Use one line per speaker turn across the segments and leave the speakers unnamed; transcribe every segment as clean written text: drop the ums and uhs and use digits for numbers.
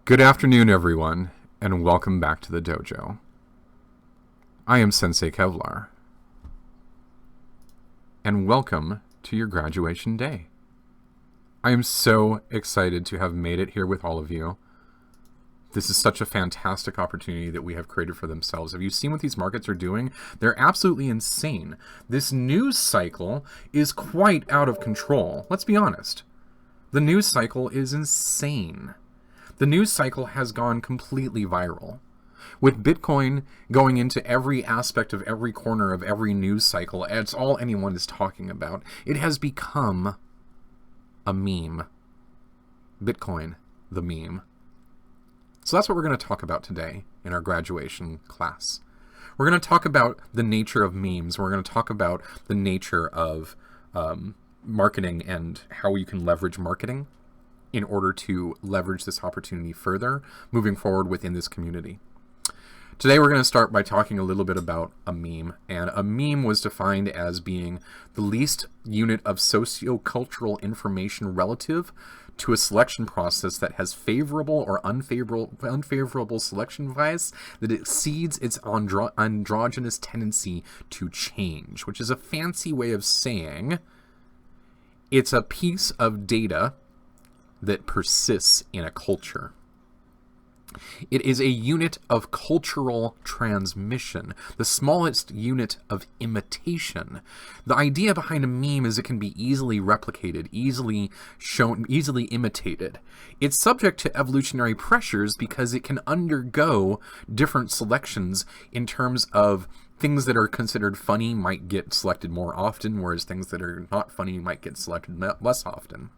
Good afternoon, everyone, and welcome back to the dojo. I am Sensei Kevlar, and welcome to your graduation day. I am so excited to have made it here with all of you. This is such a fantastic opportunity that we have created for themselves. Have you seen what these markets are doing? They're absolutely insane. This news cycle is quite out of control. Let's be honest. The news cycle is insane. The news cycle has gone completely viral. With Bitcoin going into every aspect of every corner of every news cycle, it's all anyone is talking about. It has become a meme. Bitcoin, the meme. So that's what we're going to talk about today in our graduation class. We're going to talk about the nature of memes. We're going to talk about the nature of marketing and how you can leverage marketing in order to leverage this opportunity further moving forward within this community. Today we're going to start by talking a little bit about a meme, and a meme was defined as being the least unit of socio-cultural information relative to a selection process that has favorable or unfavorable selection bias that exceeds its androgynous tendency to change, which is a fancy way of saying it's a piece of data that persists in a culture. It is a unit of cultural transmission, the smallest unit of imitation. The idea behind a meme is it can be easily replicated, easily shown, easily imitated. It's subject to evolutionary pressures because it can undergo different selections in terms of things that are considered funny might get selected more often, whereas things that are not funny might get selected less often.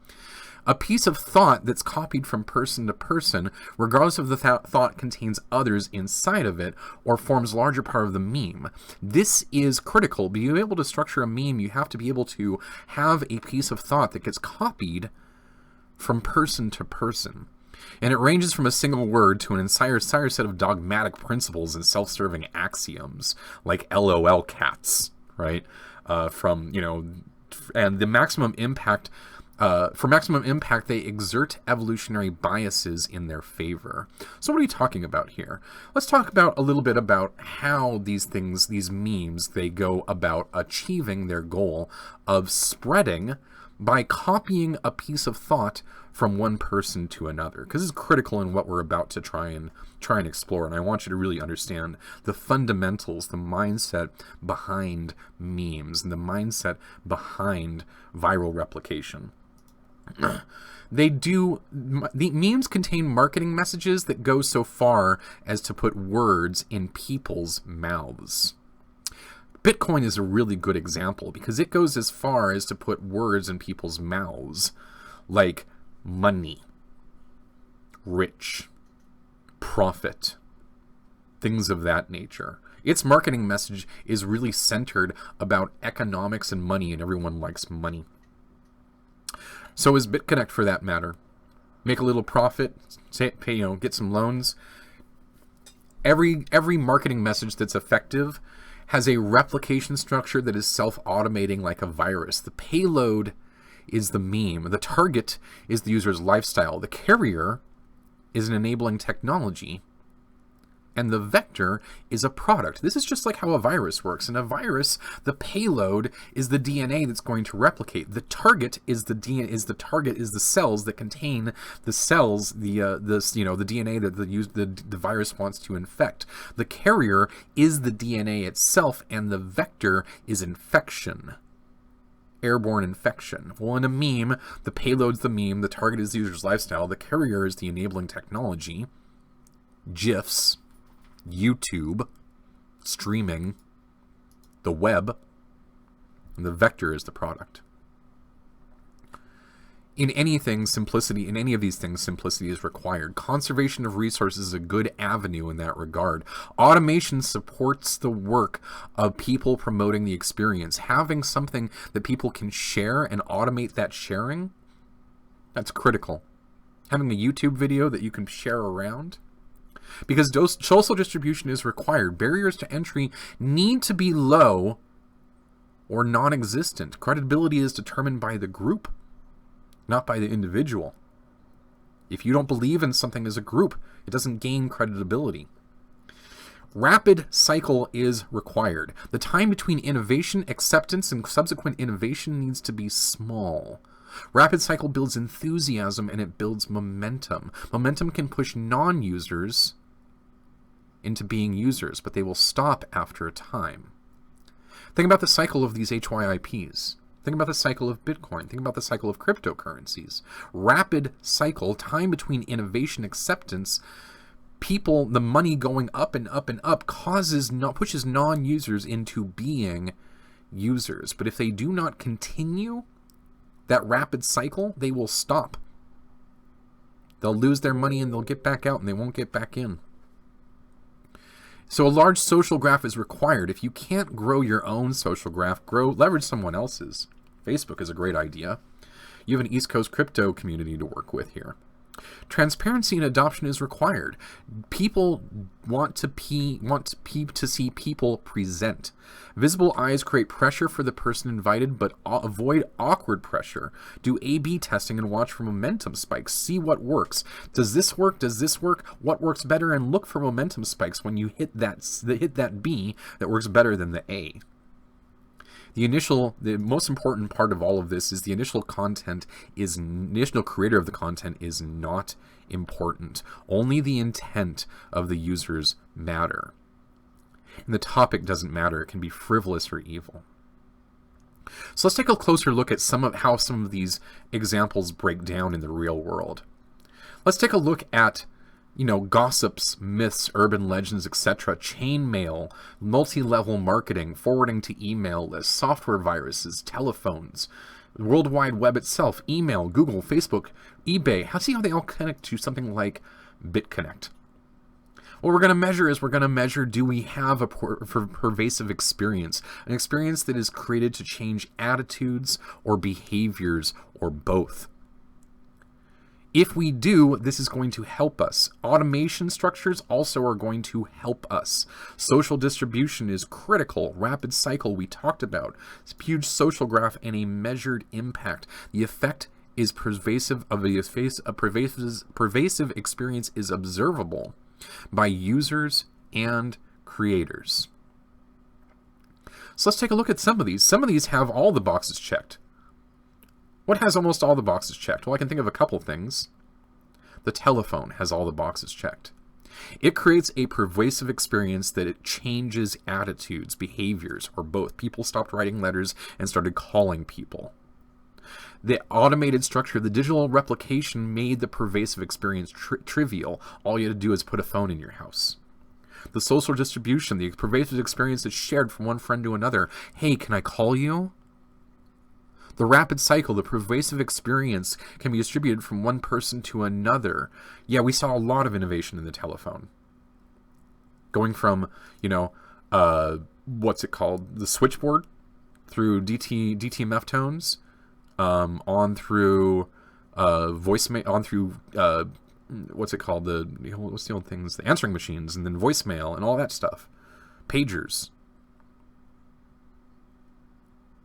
A piece of thought that's copied from person to person, regardless of the thought contains others inside of it or forms a larger part of the meme. This is critical. To be able to structure a meme, you have to be able to have a piece of thought that gets copied from person to person. And it ranges from a single word to an entire set of dogmatic principles and self-serving axioms, like LOL cats, right? And the maximum impact... For maximum impact, they exert evolutionary biases in their favor. So what are we talking about here? Let's talk about a little bit about how these things, these memes, they go about achieving their goal of spreading by copying a piece of thought from one person to another. Because this is critical in what we're about to try and explore. And I want you to really understand the fundamentals, the mindset behind memes, and the mindset behind viral replication. The memes contain marketing messages that go so far as to put words in people's mouths. Bitcoin is a really good example because it goes as far as to put words in people's mouths, like money, rich, profit, things of that nature. Its marketing message is really centered about economics and money, and everyone likes money. So is BitConnect, for that matter. Make a little profit, get some loans. Every marketing message that's effective has a replication structure that is self-automating like a virus. The payload is the meme. The target is the user's lifestyle. The carrier is an enabling technology. And the vector is a product. This is just like how a virus works. In a virus, the payload is the DNA that's going to replicate. The target is the cells that contain the cells, the DNA that the virus wants to infect. The carrier is the DNA itself, and the vector is infection. Airborne infection. Well, in a meme, the payload's the meme, the target is the user's lifestyle, the carrier is the enabling technology, GIFs, YouTube, streaming, the web, and the vector is the product. In any of these things, simplicity is required. Conservation of resources is a good avenue in that regard. Automation supports the work of people promoting the experience. Having something that people can share and automate that sharing, that's critical. Having a YouTube video that you can share around, because social distribution is required. Barriers to entry need to be low or non-existent. Credibility is determined by the group, not by the individual. If you don't believe in something as a group, it doesn't gain credibility. Rapid cycle is required. The time between innovation, acceptance, and subsequent innovation needs to be small. Rapid cycle builds enthusiasm and it builds momentum. Momentum can push non-users into being users, but they will stop after a time. Think about the cycle of these HYIPs. Think about the cycle of Bitcoin. Think about the cycle of cryptocurrencies. Rapid cycle, time between innovation, acceptance, people, the money going up and up and up pushes non-users into being users. But if they do not continue that rapid cycle, they will stop. They'll lose their money and they'll get back out and they won't get back in. So a large social graph is required. If you can't grow your own social graph, leverage someone else's. Facebook is a great idea. You have an East Coast crypto community to work with here. Transparency and adoption is required. People want to see people present. Visible eyes create pressure for the person invited, but avoid awkward pressure. Do A/B testing and watch for momentum spikes. See what works. Does this work? Does this work? What works better? And look for momentum spikes when you hit that B that works better than the A. The most important part of all of this is the initial creator of the content is not important. Only the intent of the users matter. And the topic doesn't matter. It can be frivolous or evil. So let's take a closer look at how some of these examples break down in the real world. Let's take a look at gossips, myths, urban legends, etc., chain mail, multi-level marketing, forwarding to email lists, software viruses, telephones, the World Wide Web itself, email, Google, Facebook, eBay. See how they all connect to something like BitConnect. What we're going to measure, do we have a pervasive experience, an experience that is created to change attitudes or behaviors or both? If we do, this is going to help us. Automation structures also are going to help us. Social distribution is critical. Rapid cycle we talked about. It's a huge social graph and a measured impact. The effect is pervasive. A pervasive experience is observable by users and creators. So let's take a look at some of these. Some of these have all the boxes checked. What has almost all the boxes checked? Well, I can think of a couple things. The telephone has all the boxes checked. It creates a pervasive experience that it changes attitudes, behaviors, or both. People stopped writing letters and started calling people. The automated structure, the digital replication made the pervasive experience trivial. All you had to do is put a phone in your house. The social distribution, the pervasive experience is shared from one friend to another. Hey, can I call you? The rapid cycle, the pervasive experience can be distributed from one person to another. Yeah, we saw a lot of innovation in the telephone. Going from, what's it called? The switchboard through DTMF tones, on through voicemail, on through, what's it called? What's the old things? The answering machines, and then voicemail and all that stuff. Pagers.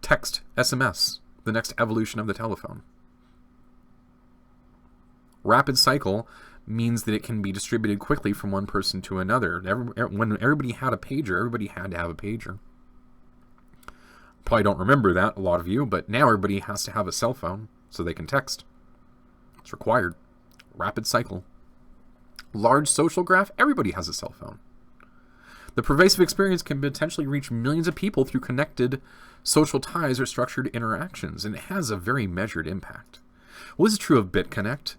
Text, SMS. The next evolution of the telephone. Rapid cycle means that it can be distributed quickly from one person to another. When everybody had a pager, everybody had to have a pager. Probably don't remember that, a lot of you, but now everybody has to have a cell phone so they can text. It's required. Rapid cycle. Large social graph, everybody has a cell phone. The pervasive experience can potentially reach millions of people through connected social ties or structured interactions, and it has a very measured impact. Well, this is true of BitConnect.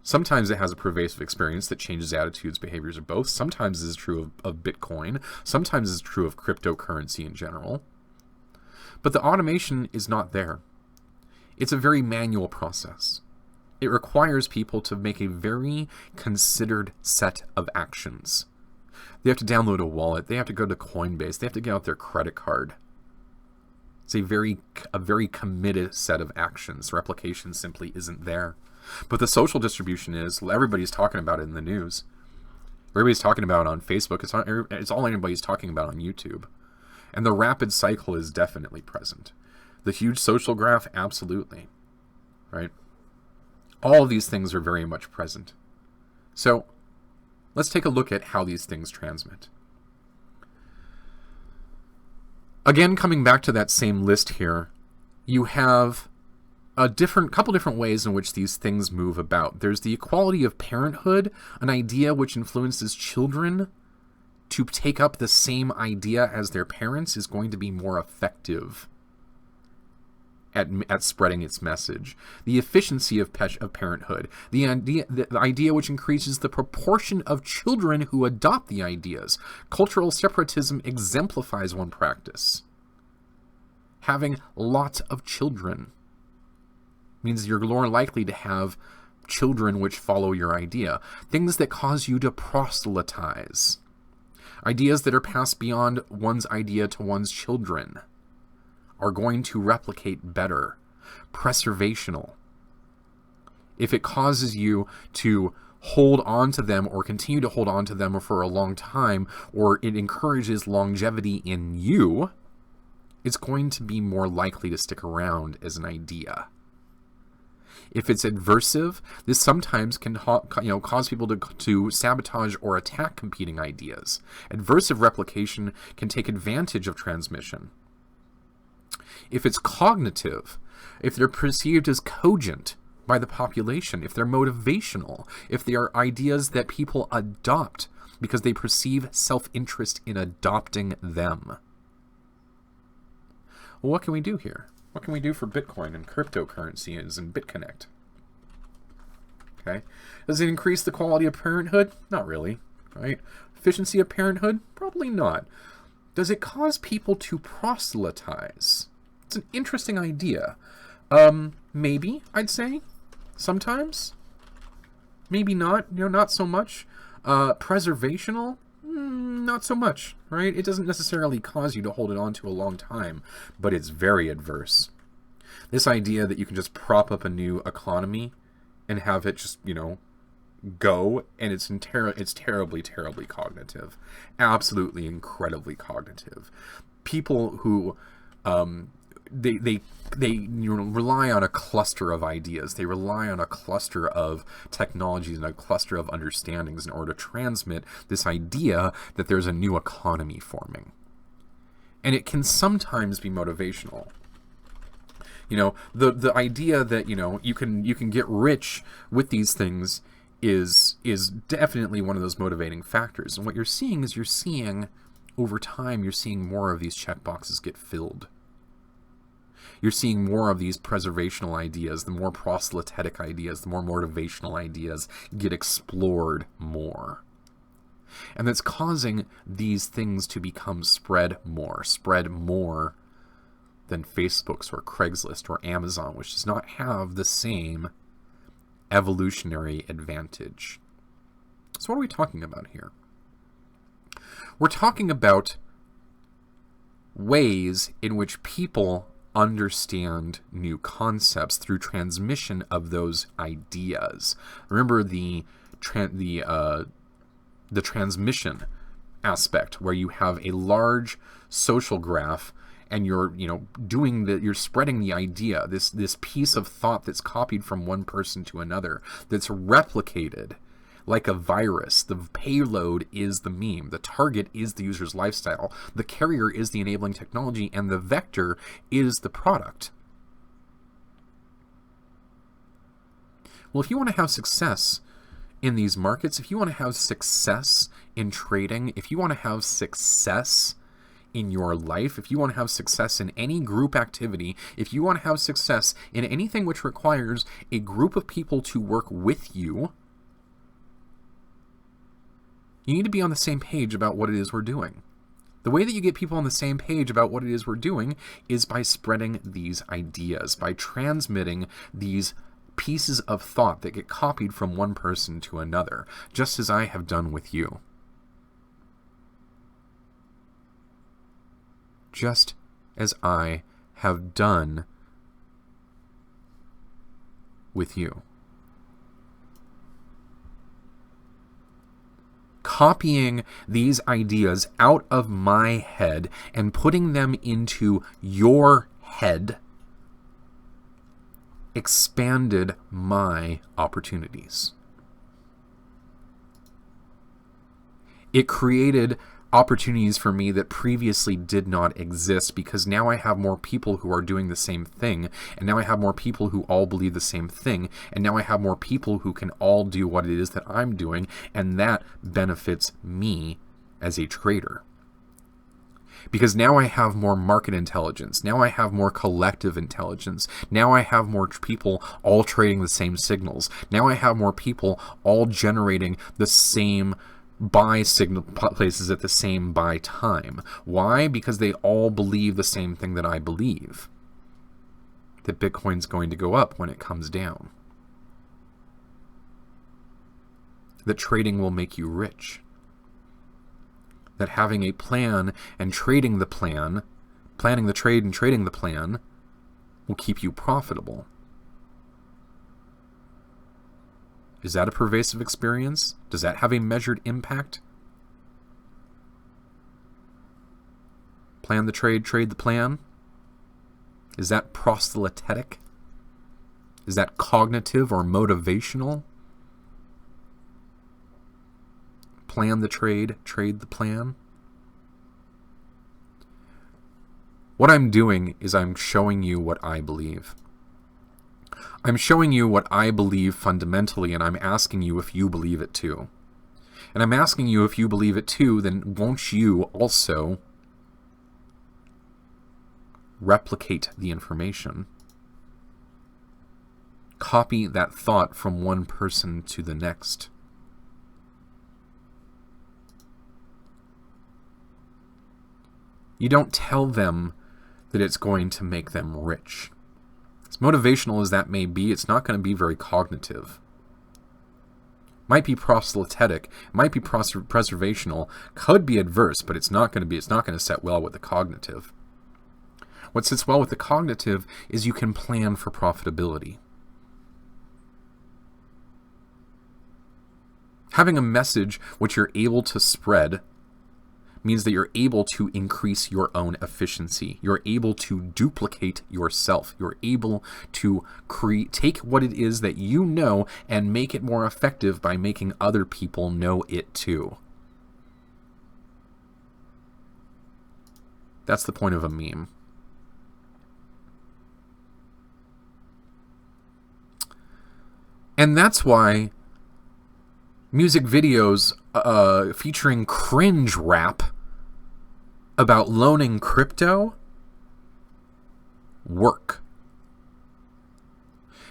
Sometimes it has a pervasive experience that changes attitudes, behaviors, or both. Sometimes this is true of Bitcoin. Sometimes it's true of cryptocurrency in general. But the automation is not there. It's a very manual process. It requires people to make a very considered set of actions. They have to download a wallet. They have to go to Coinbase. They have to get out their credit card. It's a very committed set of actions. Replication simply isn't there. But the social distribution is. Everybody's talking about it in the news. Everybody's talking about it on Facebook. It's all anybody's talking about on YouTube. And the rapid cycle is definitely present. The huge social graph, absolutely. Right? All of these things are very much present. So let's take a look at how these things transmit. Again, coming back to that same list here, you have a couple different ways in which these things move about. There's the equality of parenthood, an idea which influences children to take up the same idea as their parents is going to be more effective at spreading its message. The efficiency of parenthood, the idea which increases the proportion of children who adopt the ideas. Cultural separatism exemplifies one practice. Having lots of children means you're more likely to have children which follow your idea. Things that cause you to proselytize. Ideas that are passed beyond one's idea to one's children are going to replicate better. Preservational. If it causes you to hold on to them or continue to hold on to them for a long time, or it encourages longevity in you, it's going to be more likely to stick around as an idea. If it's adversive, this sometimes can cause people to sabotage or attack competing ideas. Adversive replication can take advantage of transmission. If it's cognitive, if they're perceived as cogent by the population, if they're motivational, if they are ideas that people adopt because they perceive self-interest in adopting them. Well, what can we do here? What can we do for Bitcoin and cryptocurrencies and BitConnect? Okay. Does it increase the quality of parenthood? Not really, right? Efficiency of parenthood? Probably not. Does it cause people to proselytize? It's an interesting idea. Maybe, I'd say. Sometimes. Maybe not. Not so much. Preservational? Not so much, right? It doesn't necessarily cause you to hold it on to a long time, but it's very adverse. This idea that you can just prop up a new economy and have it just, go, and it's terribly, terribly cognitive. Absolutely incredibly cognitive. People who they rely on a cluster of ideas. They rely on a cluster of technologies and a cluster of understandings in order to transmit this idea that there's a new economy forming. And it can sometimes be motivational. The idea that, you can get rich with these things is definitely one of those motivating factors. And what you're seeing is over time, you're seeing more of these checkboxes get filled. You're seeing more of these preservational ideas, the more proselytic ideas, the more motivational ideas get explored more. And that's causing these things to become spread more than Facebook's or Craigslist or Amazon, which does not have the same evolutionary advantage. So what are we talking about here? We're talking about ways in which people understand new concepts through transmission of those ideas. Remember the transmission aspect, where you have a large social graph and you're you're spreading the idea, this piece of thought that's copied from one person to another, that's replicated like a virus. The payload is the meme. The target is the user's lifestyle. The carrier is the enabling technology, and the vector is the product. Well, if you want to have success in these markets, if you want to have success in trading, if you want to have success in your life, if you want to have success in any group activity, if you want to have success in anything which requires a group of people to work with you, you need to be on the same page about what it is we're doing. The way that you get people on the same page about what it is we're doing is by spreading these ideas, by transmitting these pieces of thought that get copied from one person to another, just as I have done with you. Just as I have done with you. Copying these ideas out of my head and putting them into your head expanded my opportunities. It created opportunities for me that previously did not exist, because now I have more people who are doing the same thing, and now I have more people who all believe the same thing, and now I have more people who can all do what it is that I'm doing, and that benefits me as a trader. Because now I have more market intelligence, now I have more collective intelligence, now I have more people all trading the same signals, now I have more people all generating the same buy signal places at the same buy time. Why? Because they all believe the same thing that I believe. That Bitcoin's going to go up when it comes down. That trading will make you rich. That having a plan and trading the plan, planning the trade and trading the plan, will keep you profitable. Is that a pervasive experience? Does that have a measured impact? Plan the trade, trade the plan? Is that proselytic? Is that cognitive or motivational? Plan the trade, trade the plan? What I'm doing is I'm showing you what I believe. I'm showing you what I believe fundamentally, and I'm asking you if you believe it too. And I'm asking you if you believe it too, then won't you also replicate the information? Copy that thought from one person to the next. You don't tell them that it's going to make them rich. As motivational as that may be, it's not going to be very cognitive. Might be proselytic, might be preservational, could be adverse, but it's not going to set well with the cognitive. What sits well with the cognitive is you can plan for profitability. Having a message which you're able to spread means that you're able to increase your own efficiency. You're able to duplicate yourself. You're able to take what it is that you know and make it more effective by making other people know it too. That's the point of a meme. And that's why music videos featuring cringe rap about loaning crypto work.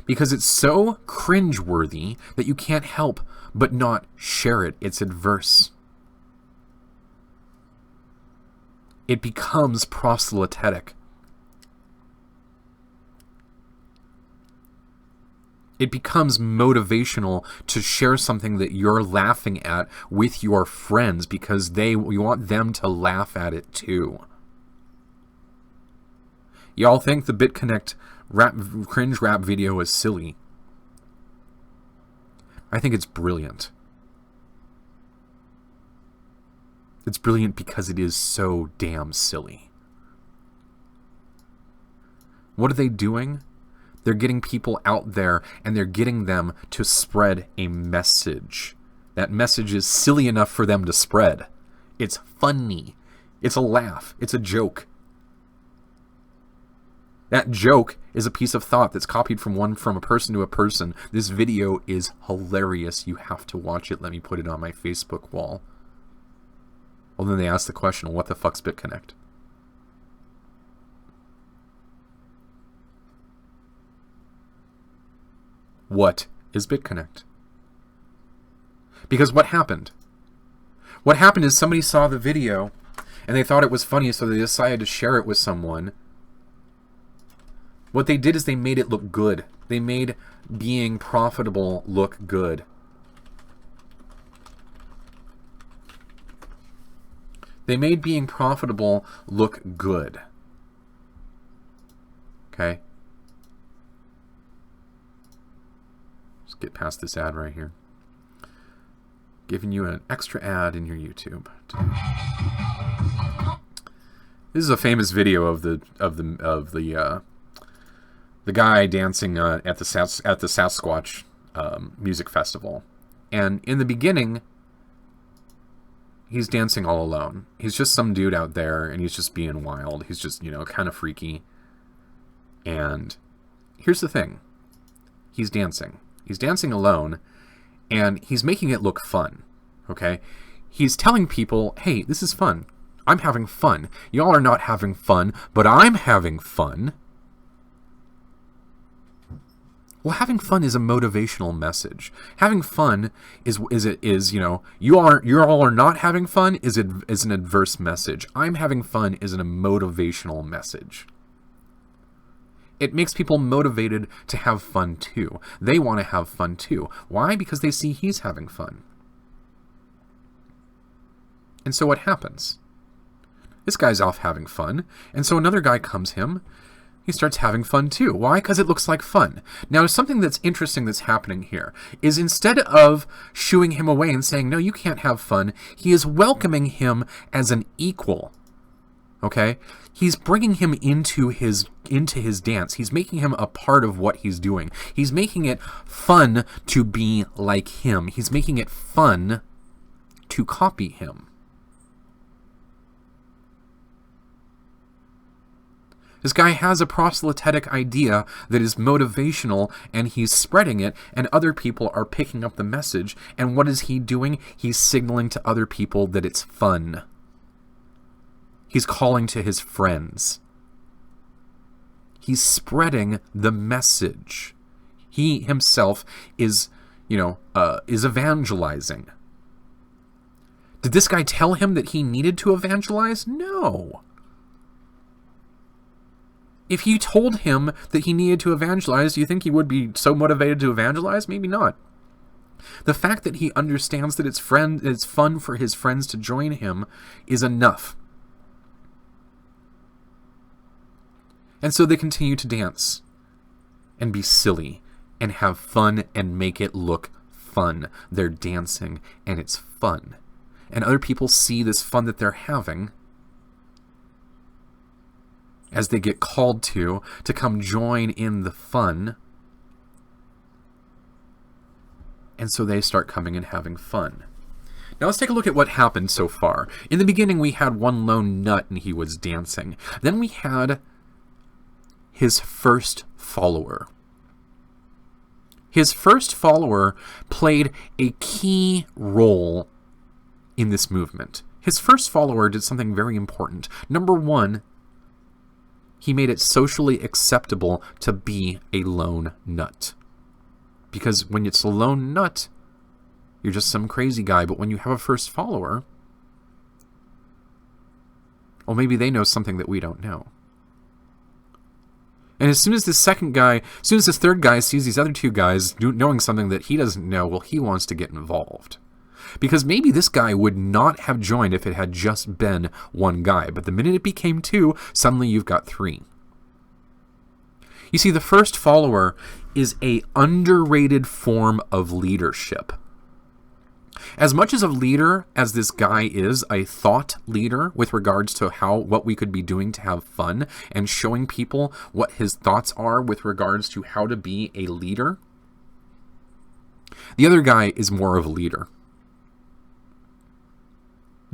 Because it's so cringeworthy that you can't help but not share it. It's adverse. It becomes proselytic. It becomes motivational to share something that you're laughing at with your friends because you want them to laugh at it too. Y'all think the BitConnect cringe rap video is silly? I think it's brilliant. It's brilliant because it is so damn silly. What are they doing? They're getting people out there and they're getting them to spread a message. That message is silly enough for them to spread. It's funny. It's a laugh. It's a joke. That joke is a piece of thought that's copied from a person to a person. This video is hilarious. You have to watch it. Let me put it on my Facebook wall. Well, then they ask the question, well, what the fuck's BitConnect? What is BitConnect? Because what happened? What happened is somebody saw the video and they thought it was funny, so they decided to share it with someone. What they did is they made it look good. They made being profitable look good. They made being profitable look good. Okay? Get past this ad right here. Giving you an extra ad in your YouTube. This is a famous video of the the guy dancing at the Sasquatch music festival. And in the beginning, he's dancing all alone. He's just some dude out there, and he's just being wild. He's just, kind of freaky. And here's the thing. He's dancing. He's dancing alone, and he's making it look fun, okay? He's telling people, hey, this is fun. I'm having fun. Y'all are not having fun, but I'm having fun. Well, having fun is a motivational message. Having fun you all are not having fun is an adverse message. I'm having fun is a motivational message. It makes people motivated to have fun too. They want to have fun too. Why? Because they see he's having fun. And so what happens? This guy's off having fun, and so another guy comes him. He starts having fun too. Why? Because it looks like fun. Now, something that's interesting that's happening here is instead of shooing him away and saying, no, you can't have fun, he is welcoming him as an equal. Okay? He's bringing him into his dance. He's making him a part of what he's doing. He's making it fun to be like him. He's making it fun to copy him. This guy has a proselytic idea that is motivational, and he's spreading it, and other people are picking up the message. And what is he doing? He's signaling to other people that it's fun. He's calling to his friends. He's spreading the message. He himself is evangelizing. Did this guy tell him that he needed to evangelize? No. If he told him that he needed to evangelize, do you think he would be so motivated to evangelize? Maybe not. The fact that he understands that it's fun for his friends to join him is enough. And so they continue to dance and be silly and have fun and make it look fun. They're dancing and it's fun. And other people see this fun that they're having as they get called to come join in the fun. And so they start coming and having fun. Now let's take a look at what happened so far. In the beginning, we had one lone nut and he was dancing. Then we had his first follower. His first follower played a key role in this movement. His first follower did something very important. Number one, he made it socially acceptable to be a lone nut. Because when it's a lone nut, you're just some crazy guy. But when you have a first follower, well, maybe they know something that we don't know. And as soon as this third guy sees these other two guys knowing something that he doesn't know, well, he wants to get involved. Because maybe this guy would not have joined if it had just been one guy. But the minute it became two, suddenly you've got three. You see, the first follower is an underrated form of leadership. As much as a leader as this guy is a thought leader with regards to what we could be doing to have fun and showing people what his thoughts are with regards to how to be a leader, the other guy is more of a leader.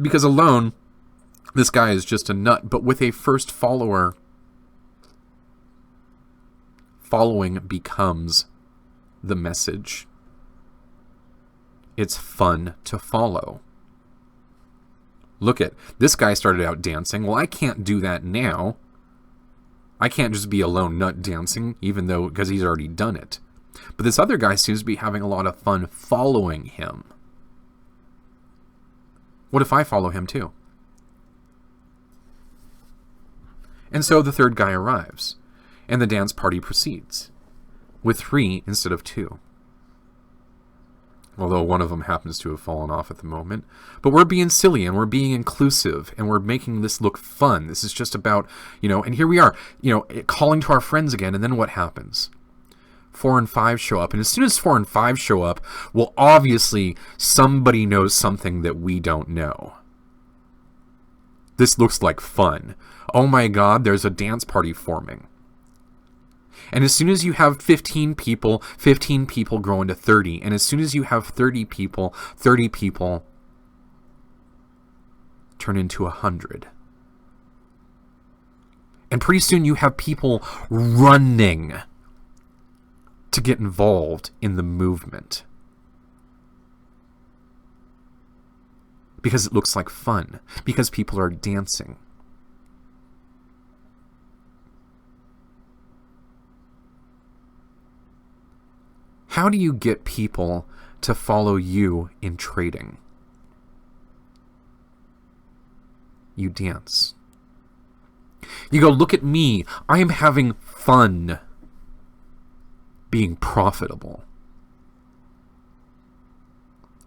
Because alone, this guy is just a nut, but with a first follower, following becomes the message. It's fun to follow. Look at, this guy started out dancing. Well, I can't do that now. I can't just be a lone nut dancing, because he's already done it. But this other guy seems to be having a lot of fun following him. What if I follow him too? And so the third guy arrives, and the dance party proceeds, with 3 instead of 2. Although one of them happens to have fallen off at the moment. But we're being silly, and we're being inclusive, and we're making this look fun. This is just about, and here we are, calling to our friends again, and then what happens? 4 and 5 show up, and as soon as 4 and 5 show up, well, obviously, somebody knows something that we don't know. This looks like fun. Oh my god, there's a dance party forming. And as soon as you have 15 people grow into 30. And as soon as you have 30 people turn into 100. And pretty soon you have people running to get involved in the movement. Because it looks like fun. Because people are dancing. How do you get people to follow you in trading? You dance. You go, look at me. I am having fun being profitable.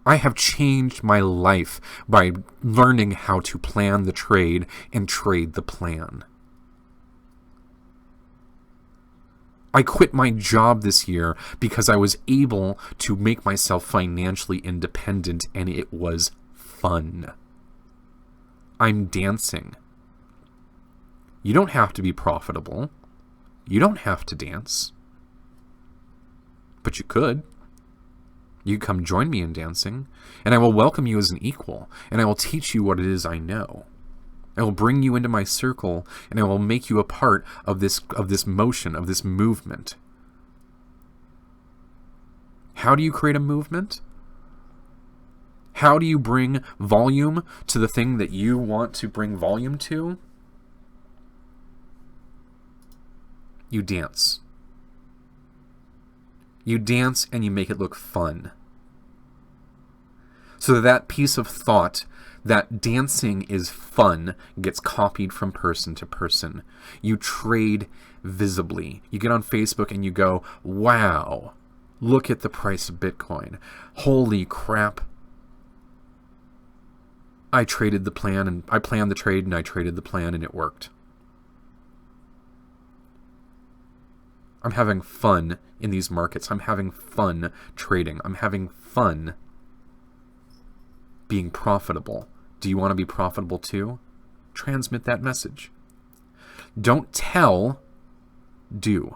I have changed my life by learning how to plan the trade and trade the plan. I quit my job this year because I was able to make myself financially independent, and it was fun. I'm dancing. You don't have to be profitable. You don't have to dance. But you could. You could come join me in dancing, and I will welcome you as an equal, and I will teach you what it is I know. I will bring you into my circle, and I will make you a part of this motion, of this movement. How do you create a movement? How do you bring volume to the thing that you want to bring volume to? You dance. You dance and you make it look fun. So that piece of thought that dancing is fun gets copied from person to person. You trade visibly. You get on Facebook and you go, wow, look at the price of Bitcoin. Holy crap. I traded the plan, and I planned the trade, and I traded the plan, and it worked. I'm having fun in these markets. I'm having fun trading. I'm having fun being profitable. Do you want to be profitable too? Transmit that message. Don't tell, do.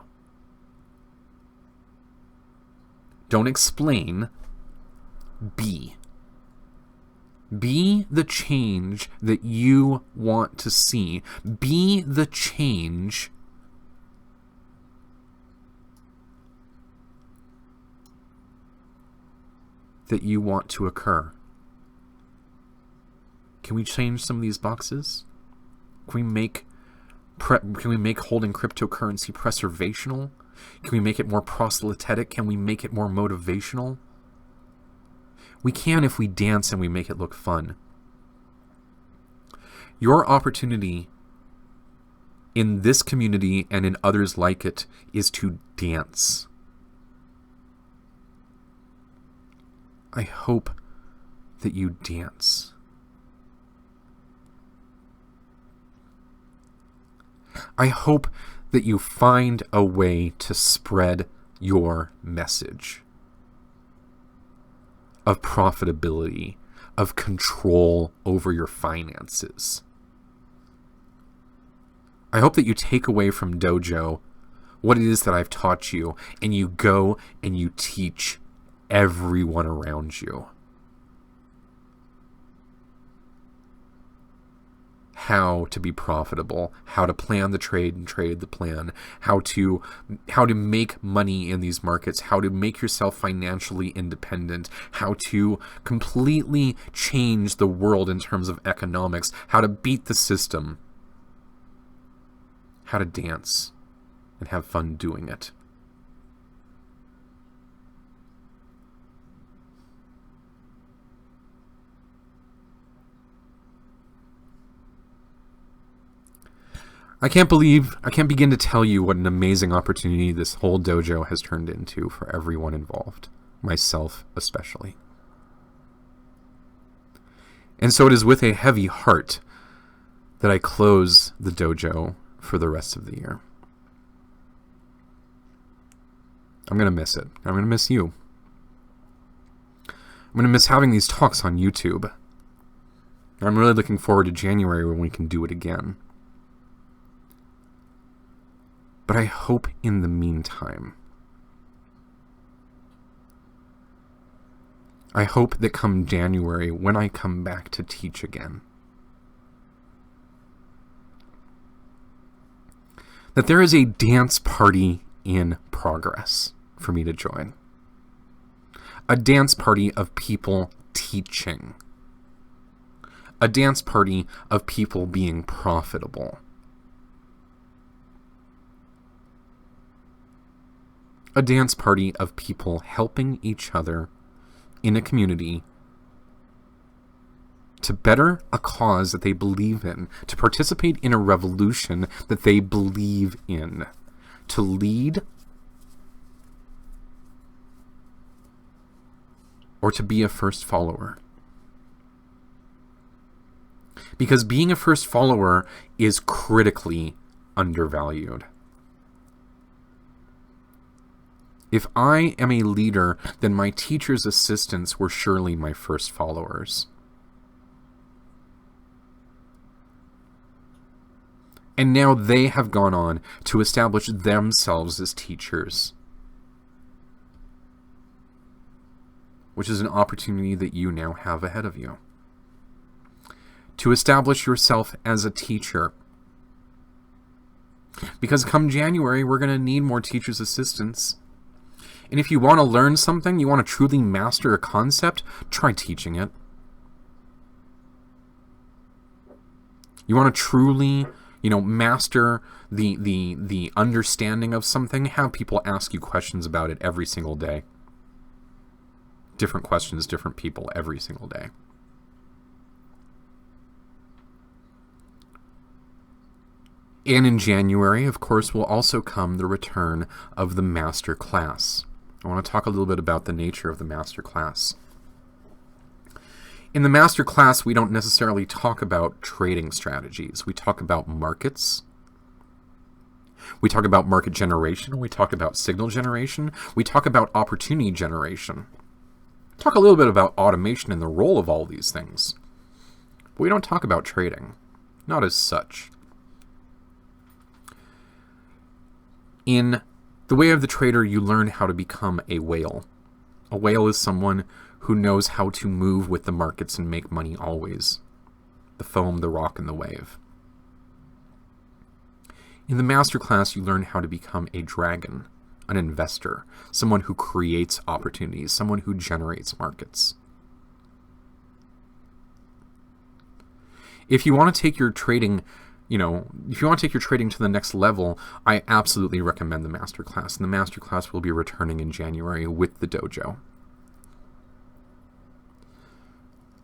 Don't explain, be. Be the change that you want to see. Be the change that you want to occur. Can we change some of these boxes? Can we make holding cryptocurrency preservational? Can we make it more proselytic? Can we make it more motivational? We can if we dance and we make it look fun. Your opportunity in this community and in others like it is to dance. I hope that you dance. I hope that you find a way to spread your message of profitability, of control over your finances. I hope that you take away from Dojo what it is that I've taught you, and you go and you teach everyone around you how to be profitable, how to plan the trade and trade the plan, how to make money in these markets, how to make yourself financially independent, how to completely change the world in terms of economics, how to beat the system, how to dance and have fun doing it. I can't begin to tell you what an amazing opportunity this whole dojo has turned into for everyone involved, myself especially. And so it is with a heavy heart that I close the dojo for the rest of the year. I'm going to miss it. I'm going to miss you. I'm going to miss having these talks on YouTube. I'm really looking forward to January when we can do it again. But I hope in the meantime, I hope that come January, when I come back to teach again, that there is a dance party in progress for me to join. A dance party of people teaching. A dance party of people being profitable. A dance party of people helping each other in a community to better a cause that they believe in, to participate in a revolution that they believe in, to lead or to be a first follower. Because being a first follower is critically undervalued. If I am a leader, then my teacher's assistants were surely my first followers. And now they have gone on to establish themselves as teachers, which is an opportunity that you now have ahead of you. To establish yourself as a teacher. Because come January, we're going to need more teachers' assistants. And if you want to learn something, you want to truly master a concept, try teaching it. You want to truly, master the understanding of something, have people ask you questions about it every single day. Different questions, different people every single day. And in January, of course, will also come the return of the master class. I want to talk a little bit about the nature of the master class. In the master class, we don't necessarily talk about trading strategies. We talk about markets. We talk about market generation. We talk about signal generation. We talk about opportunity generation. Talk a little bit about automation and the role of all these things. But we don't talk about trading. Not as such. In the way of the trader, you learn how to become a whale. A whale is someone who knows how to move with the markets and make money always. The foam, the rock, and the wave. In the masterclass, you learn how to become a dragon, an investor, someone who creates opportunities, someone who generates markets. If you want to take your trading if you want to take your trading to the next level, I absolutely recommend the masterclass. And the masterclass will be returning in January with the dojo.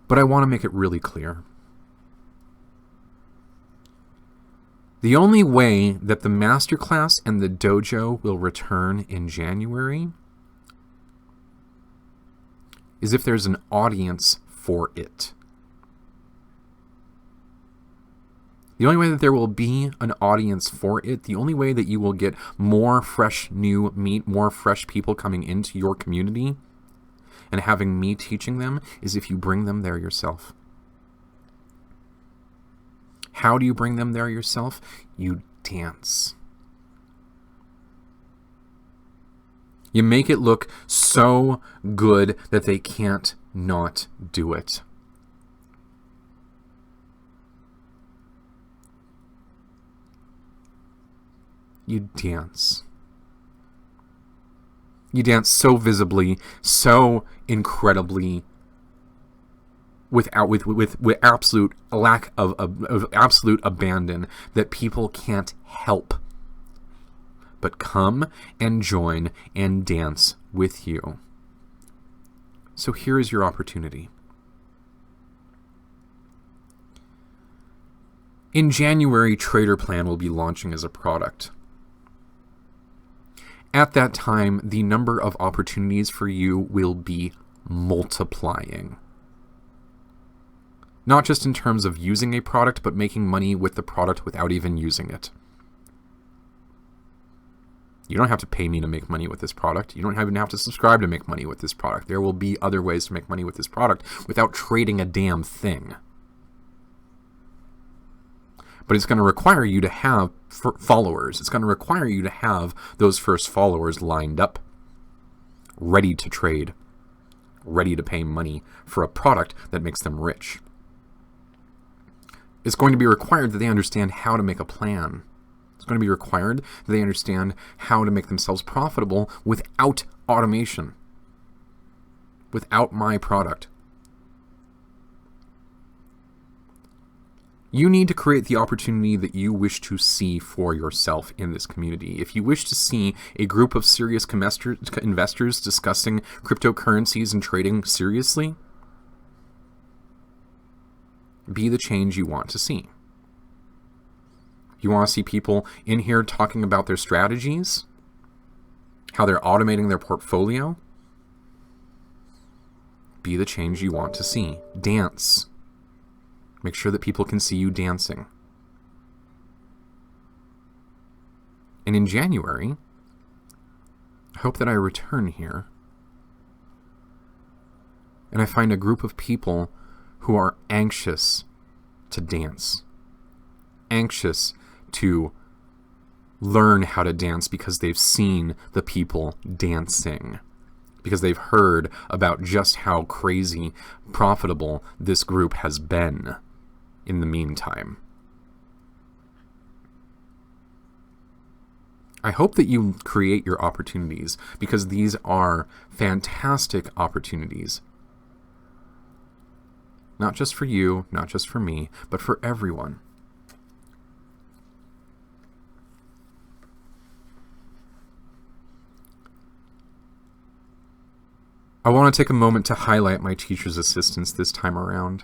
But I want to make it really clear. The only way that the masterclass and the dojo will return in January is if there's an audience for it. The only way that there will be an audience for it, the only way that you will get more fresh new meat, more fresh people coming into your community and having me teaching them, is if you bring them there yourself. How do you bring them there yourself? You dance. You make it look so good that they can't not do it. You dance. You dance so visibly, so incredibly, with absolute lack of absolute abandon, that people can't help but come and join and dance with you. So here is your opportunity. In January, Trader Plan will be launching as a product. At that time, the number of opportunities for you will be multiplying. Not just in terms of using a product, but making money with the product without even using it. You don't have to pay me to make money with this product. You don't even have to subscribe to make money with this product. There will be other ways to make money with this product without trading a damn thing. But it's going to require you to have followers. It's going to require you to have those first followers lined up, ready to trade, ready to pay money for a product that makes them rich. It's going to be required that they understand how to make a plan. It's going to be required that they understand how to make themselves profitable without automation, without my product. You need to create the opportunity that you wish to see for yourself in this community. If you wish to see a group of serious investors discussing cryptocurrencies and trading seriously, be the change you want to see. You want to see people in here talking about their strategies, how they're automating their portfolio? Be the change you want to see. Dance. Make sure that people can see you dancing. And in January, I hope that I return here and I find a group of people who are anxious to dance, anxious to learn how to dance because they've seen the people dancing, because they've heard about just how crazy profitable this group has been in the meantime. I hope that you create your opportunities, because these are fantastic opportunities. Not just for you, not just for me, but for everyone. I want to take a moment to highlight my teacher's assistants this time around.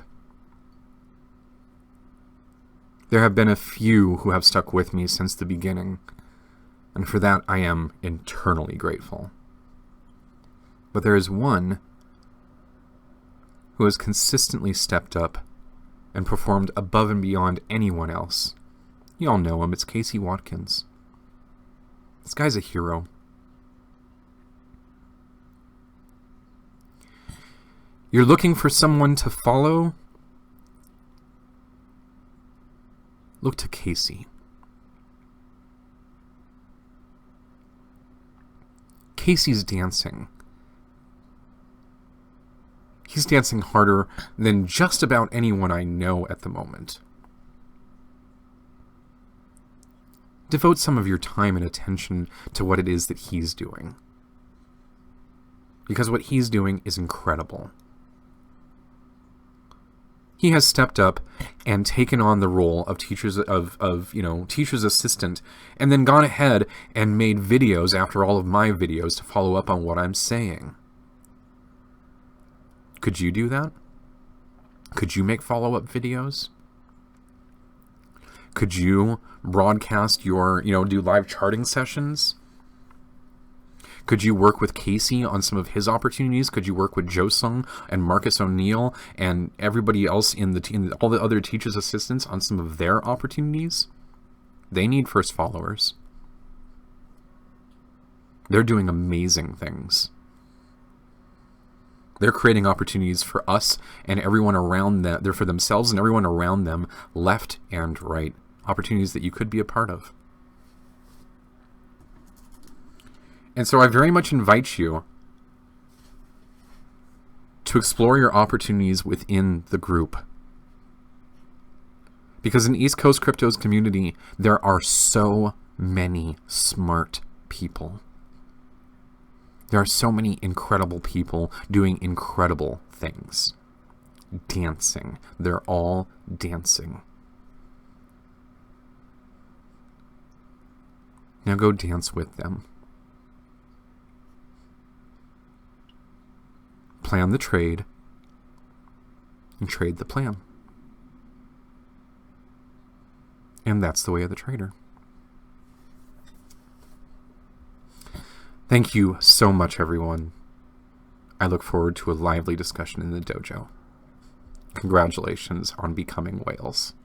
There have been a few who have stuck with me since the beginning, and for that I am eternally grateful. But there is one who has consistently stepped up and performed above and beyond anyone else. You all know him, it's Casey Watkins. This guy's a hero. You're looking for someone to follow? Look to Casey. Casey's dancing. He's dancing harder than just about anyone I know at the moment. Devote some of your time and attention to what it is that he's doing, because what he's doing is incredible. He has stepped up and taken on the role of teacher's assistant, and then gone ahead and made videos after all of my videos to follow up on what I'm saying. Could you do that? Could you make follow-up videos? Could you broadcast your, do live charting sessions? Could you work with Casey on some of his opportunities? Could you work with Josung and Marcus O'Neill and everybody else in all the other teachers' assistants on some of their opportunities? They need first followers. They're doing amazing things. They're creating opportunities for us and everyone around them. They're for themselves and everyone around them, left and right. Opportunities that you could be a part of. And so I very much invite you to explore your opportunities within the group. Because in East Coast Crypto's community, there are so many smart people. There are so many incredible people doing incredible things. Dancing. They're all dancing. Now go dance with them. Plan the trade, and trade the plan. And that's the way of the trader. Thank you so much, everyone. I look forward to a lively discussion in the dojo. Congratulations on becoming whales.